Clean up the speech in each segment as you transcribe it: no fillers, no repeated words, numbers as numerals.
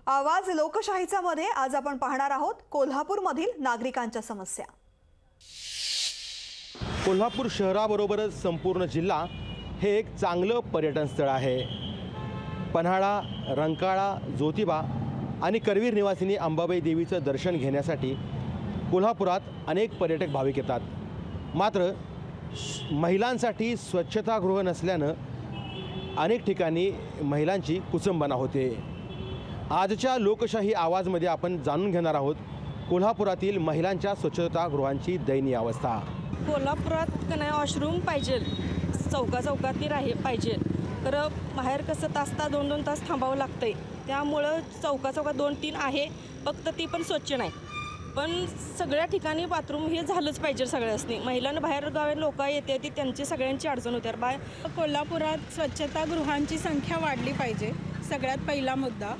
आवाज लोकशाहीचा मध्ये आज आपण पाहणार आहोत कोल्हापूरमधील नागरिकांच्या समस्या। कोल्हापूर शहराबरोबरच संपूर्ण जिल्हा हे एक चांगलं पर्यटन स्थळ आहे। पन्हाळा, रंकाळा, ज्योतिबा आणि करवीर निवासिनी अंबाबाई देवीचं दर्शन घेण्यासाठी कोल्हापुरात अनेक पर्यटक भाविक येतात। मात्र महिलांसाठी स्वच्छतागृह नसल्यानं अनेक ठिकाणी महिलांची कुचंबना होते। आजच्या लोकशाही आवाजमध्ये आपण जाणून घेणार आहोत कोल्हापुरातील महिलांच्या स्वच्छतागृहांची दयनीय अवस्था। कोल्हापुरात का नाही वॉशरूम पाहिजे, चौकाचौकातनी पाहिजे, तर बाहेर कसं तास 2-2 तास थांबावं लागतंय, त्यामुळं चौकाचौकात 2-3 आहे, फक्त ती पण स्वच्छ नाही। पण सगळ्या ठिकाणी बाथरूम हे झालंच पाहिजे सगळ्यांनी। महिलांना बाहेर गावी लोक येते ती त्यांची सगळ्यांची अडचण होते। कोल्हापुरात स्वच्छतागृहांची संख्या वाढली पाहिजे, सगळ्यात पहिला मुद्दा।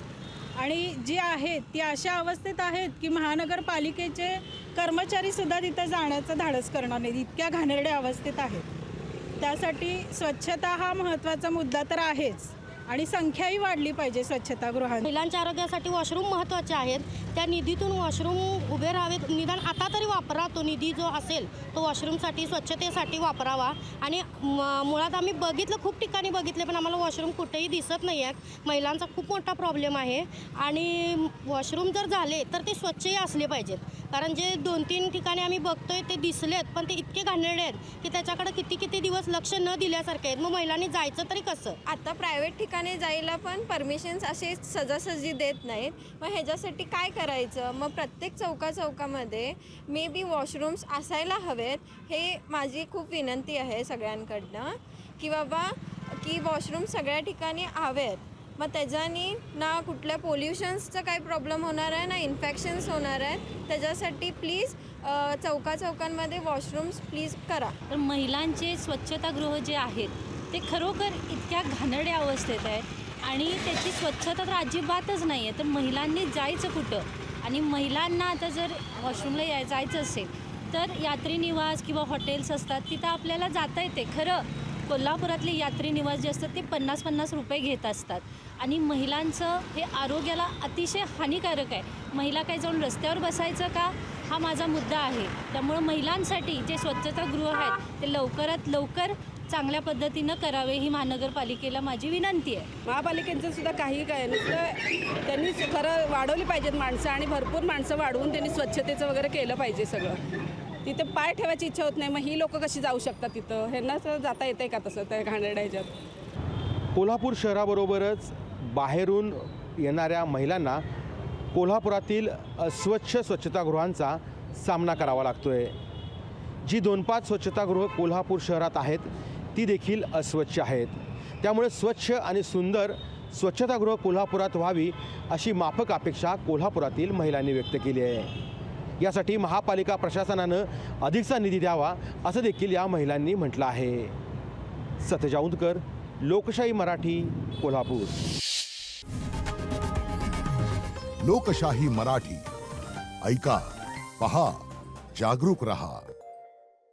आणि जी आहेत ती अशा अवस्थेत आहेत की महानगरपालिकेचे कर्मचारीसुद्धा तिथं जाण्याचं धाडस करणार नाहीत, इतक्या घाणेरड्या अवस्थेत आहेत। त्यासाठी स्वच्छता हा महत्त्वाचा मुद्दा तर आहेच आणि संख्याही वाढली पाहिजे स्वच्छतागृहांची। महिलांच्या आरोग्यासाठी वॉशरूम महत्त्वाचे आहेत, त्या निधीतून वॉशरूम उभे राहावेत, निदान आता तरी वापरा। तो निधी जो असेल तो वॉशरूमसाठी स्वच्छतेसाठी वापरावा। आणि मुळात आम्ही बघितलं, खूप ठिकाणी बघितले, पण आम्हाला वॉशरूम कुठेही दिसत नाही आहेत। महिलांचा खूप मोठा प्रॉब्लेम आहे आणि वॉशरूम जर झाले तर ते स्वच्छही असले पाहिजेत, कारण जे 2-3 ठिकाणी आम्ही बघतोय ते दिसलेत, पण ते इतके घाणेरडे आहेत की त्याच्याकडे किती दिवस लक्ष न दिल्यासारखे आहेत। मग महिलांनी जायचं तरी कसं? आता प्रायव्हेट ठिकाणी जायला पण परमिशन्स असे सहजासहजी देत नाहीत। मग ह्याच्यासाठी काय करायचं? मग प्रत्येक चौकामध्ये मे बी वॉशरूम्स असायला हवेत, हे माझी खूप विनंती आहे सगळ्यांकडनं की बाबा की वॉशरूम सगळ्या ठिकाणी हवेत। मग त्याच्यानी ना कुठल्या पोल्युशन्सचा काही प्रॉब्लेम होणार आहे, ना इन्फेक्शन्स होणार आहेत। त्याच्यासाठी प्लीज चौकांमध्ये वॉशरूम्स प्लीज करा। तर महिलांचे स्वच्छतागृह जे आहेत ते खरोखर इतक्या घाणेरड्या अवस्थेत आहे आणि त्याची स्वच्छता तर अजिबातच नाही आहे। तर महिलांनी जायचं कुठं? आणि महिलांना आता जर वॉशरूमला जायचं असेल तर यात्री निवास किंवा हॉटेल्स असतात, तिथं आपल्याला जाता येते। खरं कोल्हापुरातले यात्री निवास जे असतात ते 50-50 रुपये घेत असतात आणि महिलांचं हे आरोग्याला अतिशय हानिकारक आहे। महिला काय जाऊन रस्त्यावर बसायचं का, हा माझा मुद्दा आहे। त्यामुळं महिलांसाठी जे स्वच्छतागृह आहेत ते लवकरात लवकर चांगल्या पद्धतीनं करावे ही महानगरपालिकेला माझी विनंती आहे। महापालिकेचं सुद्धा काही काय नुसतं त्यांनी खरं वाढवली पाहिजेत माणसं, आणि भरपूर माणसं वाढवून त्यांनी स्वच्छतेचं वगैरे केलं पाहिजे सगळं। तिथे पाय ठेवायची इच्छा होत नाही, मग ही लोक कशी जाऊ शकतात तिथं? ह्यांना जाता येते का तसं त्या घाणेरड्या ह्याच्यात? कोल्हापूर शहराबरोबरच बाहेरून येणाऱ्या महिलांना कोल्हापुरातील अस्वच्छ स्वच्छतागृहांचा सामना करावा लागतोय। जी 2-5 स्वच्छतागृह कोल्हापूर शहरात आहेत ती देखील अस्वच्छ आहेत। त्यामुळे स्वच्छ आणि सुंदर स्वच्छतागृह कोल्हापुरात व्हावी अशी माफक अपेक्षा कोल्हापुरातील महिलांनी व्यक्त केली आहे। यासाठी महापालिका प्रशासनानं अधिकचा निधी द्यावा असं देखील या महिलांनी म्हटलं आहे। सतेज औंधकर, लोकशाही मराठी, कोल्हापूर। लोकशाही मराठी ऐका, पहा, जागरूक रहा।